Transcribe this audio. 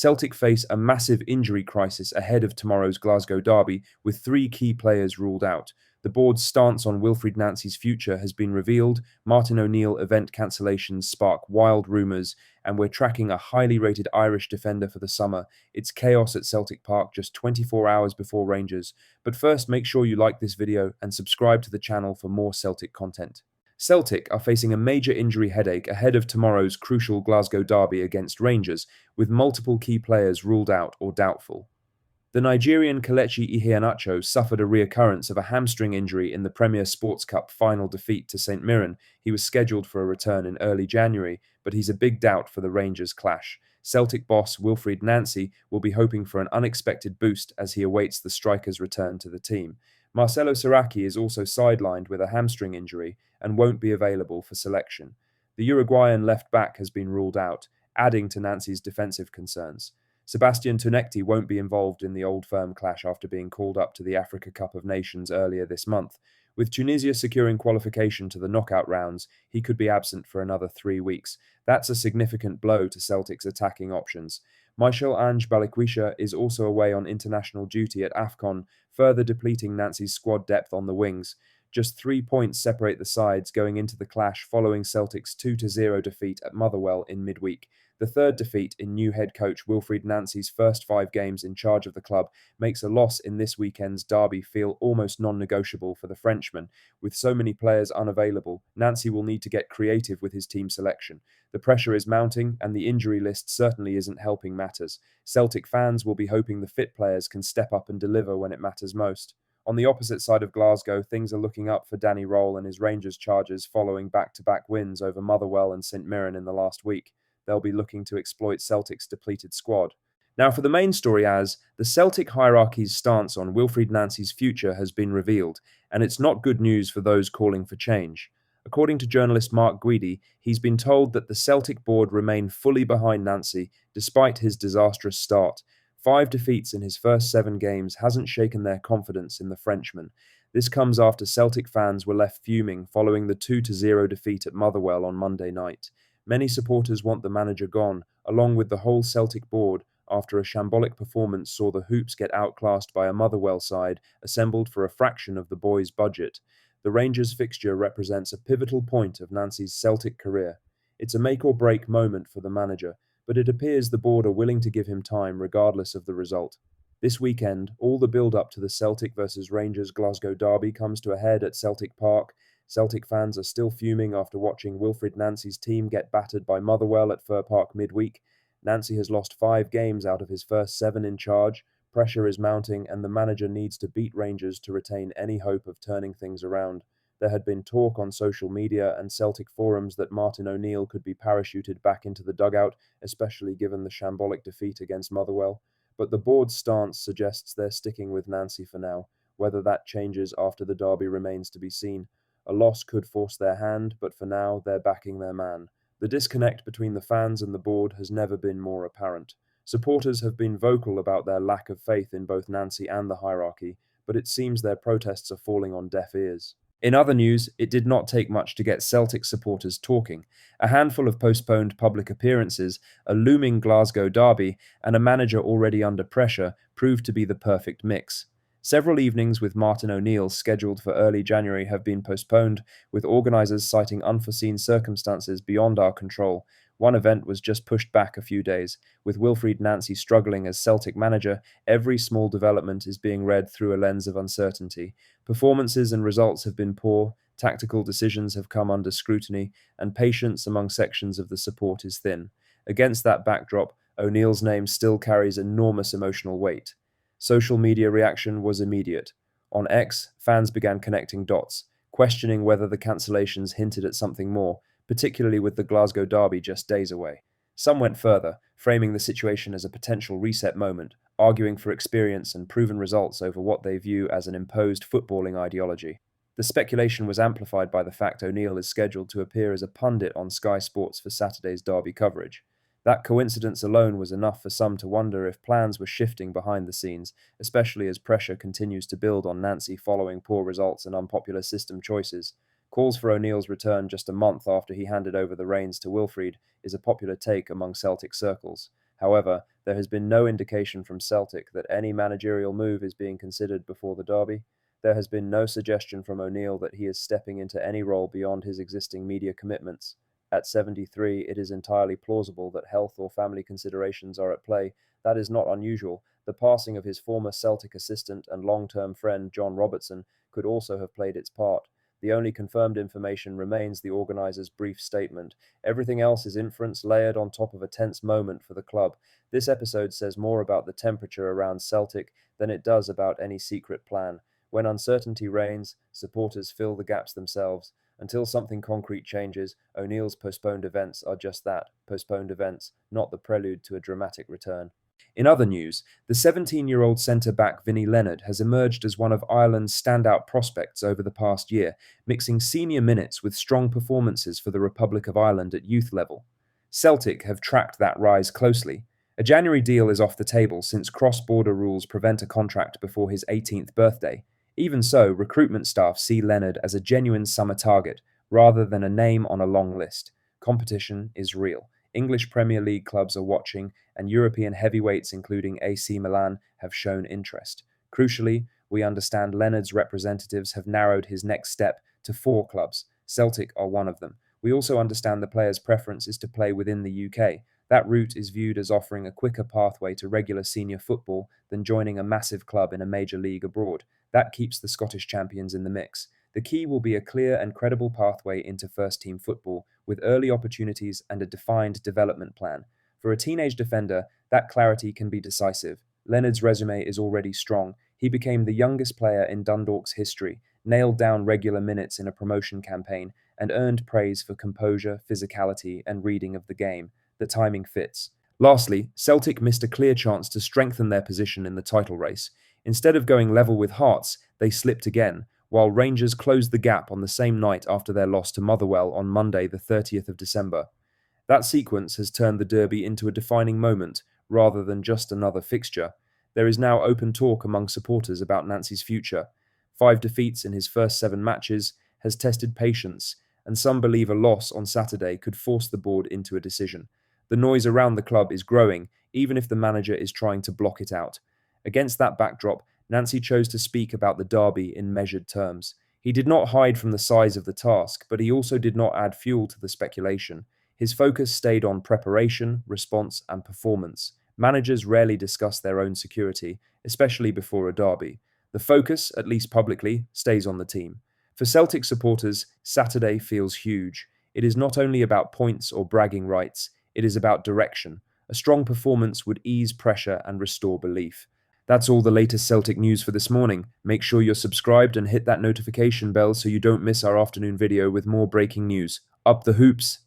Celtic face a massive injury crisis ahead of tomorrow's Glasgow derby, with three key players ruled out. The board's stance on Wilfred Nancy's future has been revealed. Martin O'Neill event cancellations spark wild rumours, and we're tracking a highly rated Irish defender for the summer. It's chaos at Celtic Park just 24 hours before Rangers. But first, make sure you like this video and subscribe to the channel for more Celtic content. Celtic are facing a major injury headache ahead of tomorrow's crucial Glasgow derby against Rangers, with multiple key players ruled out or doubtful. The Nigerian Kelechi Iheanacho suffered a reoccurrence of a hamstring injury in the Premier Sports Cup final defeat to St Mirren. He was scheduled for a return in early January, but he's a big doubt for the Rangers clash. Celtic boss Wilfred Nancy will be hoping for an unexpected boost as he awaits the striker's return to the team. Marcelo Saracchi is also sidelined with a hamstring injury and won't be available for selection. The Uruguayan left-back has been ruled out, adding to Nancy's defensive concerns. Sebastian Tunekti won't be involved in the Old Firm clash after being called up to the Africa Cup of Nations earlier this month. With Tunisia securing qualification to the knockout rounds, he could be absent for another 3 weeks. That's a significant blow to Celtic's attacking options. Michel-Ange Balikwisha is also away on international duty at AFCON, further depleting Nancy's squad depth on the wings. Just 3 points separate the sides going into the clash following Celtic's 2-0 defeat at Motherwell in midweek. The third defeat in new head coach Wilfred Nancy's first 5 games in charge of the club makes a loss in this weekend's derby feel almost non-negotiable for the Frenchman. With so many players unavailable, Nancy will need to get creative with his team selection. The pressure is mounting, and the injury list certainly isn't helping matters. Celtic fans will be hoping the fit players can step up and deliver when it matters most. On the opposite side of Glasgow, things are looking up for Danny Röhl and his Rangers charges following back-to-back wins over Motherwell and St Mirren in the last week. They'll be looking to exploit Celtic's depleted squad. Now for the main story, as the Celtic hierarchy's stance on Wilfred Nancy's future has been revealed, and it's not good news for those calling for change. According to journalist Mark Guidi, he's been told that the Celtic board remain fully behind Nancy despite his disastrous start. 5 defeats in his first 7 games hasn't shaken their confidence in the Frenchman. This comes after Celtic fans were left fuming following the 2-0 defeat at Motherwell on Monday night. Many supporters want the manager gone, along with the whole Celtic board, after a shambolic performance saw the Hoops get outclassed by a Motherwell side assembled for a fraction of the boys' budget. The Rangers fixture represents a pivotal point of Nancy's Celtic career. It's a make-or-break moment for the manager, but it appears the board are willing to give him time regardless of the result. This weekend, all the build-up to the Celtic versus Rangers Glasgow derby comes to a head at Celtic Park. Celtic fans are still fuming after watching Wilfred Nancy's team get battered by Motherwell at Fir Park midweek. Nancy has lost 5 games out of his first 7 in charge. Pressure is mounting, and the manager needs to beat Rangers to retain any hope of turning things around. There had been talk on social media and Celtic forums that Martin O'Neill could be parachuted back into the dugout, especially given the shambolic defeat against Motherwell. But the board's stance suggests they're sticking with Nancy for now. Whether that changes after the derby remains to be seen. A loss could force their hand, but for now, they're backing their man. The disconnect between the fans and the board has never been more apparent. Supporters have been vocal about their lack of faith in both Nancy and the hierarchy, but it seems their protests are falling on deaf ears. In other news, it did not take much to get Celtic supporters talking. A handful of postponed public appearances, a looming Glasgow derby, and a manager already under pressure proved to be the perfect mix. Several evenings with Martin O'Neill scheduled for early January have been postponed, with organisers citing unforeseen circumstances beyond our control. One event was just pushed back a few days. With Wilfred Nancy struggling as Celtic manager, every small development is being read through a lens of uncertainty. Performances and results have been poor, tactical decisions have come under scrutiny, and patience among sections of the support is thin. Against that backdrop, O'Neill's name still carries enormous emotional weight. Social media reaction was immediate. On X, fans began connecting dots, questioning whether the cancellations hinted at something more, particularly with the Glasgow derby just days away. Some went further, framing the situation as a potential reset moment, arguing for experience and proven results over what they view as an imposed footballing ideology. The speculation was amplified by the fact O'Neill is scheduled to appear as a pundit on Sky Sports for Saturday's derby coverage. That coincidence alone was enough for some to wonder if plans were shifting behind the scenes, especially as pressure continues to build on Nancy following poor results and unpopular system choices. Calls for O'Neill's return just a month after he handed over the reins to Wilfred is a popular take among Celtic circles. However, There has been no indication from Celtic that any managerial move is being considered before the derby. There has been no suggestion from O'Neill that he is stepping into any role beyond his existing media commitments. At 73, it is entirely plausible that health or family considerations are at play. That is not unusual. The passing of his former Celtic assistant and long-term friend John Robertson could also have played its part. The only confirmed information remains the organisers' brief statement. Everything else is inference layered on top of a tense moment for the club. This episode says more about the temperature around Celtic than it does about any secret plan. When uncertainty reigns, supporters fill the gaps themselves. Until something concrete changes, O'Neill's postponed events are just that, postponed events, not the prelude to a dramatic return. In other news, the 17-year-old centre-back Vinnie Leonard has emerged as one of Ireland's standout prospects over the past year, mixing senior minutes with strong performances for the Republic of Ireland at youth level. Celtic have tracked that rise closely. A January deal is off the table since cross-border rules prevent a contract before his 18th birthday. Even so, recruitment staff see Leonard as a genuine summer target, rather than a name on a long list. Competition is real. English Premier League clubs are watching, and European heavyweights including AC Milan have shown interest. Crucially, we understand Leonard's representatives have narrowed his next step to 4 clubs. Celtic are one of them. We also understand the player's preference is to play within the UK. That route is viewed as offering a quicker pathway to regular senior football than joining a massive club in a major league abroad. That keeps the Scottish champions in the mix. The key will be a clear and credible pathway into first-team football, with early opportunities and a defined development plan. For a teenage defender, that clarity can be decisive. Leonard's resume is already strong. He became the youngest player in Dundalk's history, nailed down regular minutes in a promotion campaign, and earned praise for composure, physicality, and reading of the game. The timing fits. Lastly, Celtic missed a clear chance to strengthen their position in the title race. Instead of going level with Hearts, they slipped again, while Rangers closed the gap on the same night after their loss to Motherwell on Monday, the 30th of December. That sequence has turned the derby into a defining moment, rather than just another fixture. There is now open talk among supporters about Nancy's future. 5 defeats in his first 7 matches has tested patience, and some believe a loss on Saturday could force the board into a decision. The noise around the club is growing, even if the manager is trying to block it out. Against that backdrop, Nancy chose to speak about the derby in measured terms. He did not hide from the size of the task, but he also did not add fuel to the speculation. His focus stayed on preparation, response, and performance. Managers rarely discuss their own security, especially before a derby. The focus, at least publicly, stays on the team. For Celtic supporters, Saturday feels huge. It is not only about points or bragging rights, it is about direction. A strong performance would ease pressure and restore belief. That's all the latest Celtic news for this morning. Make sure you're subscribed and hit that notification bell so you don't miss our afternoon video with more breaking news. Up the hoops!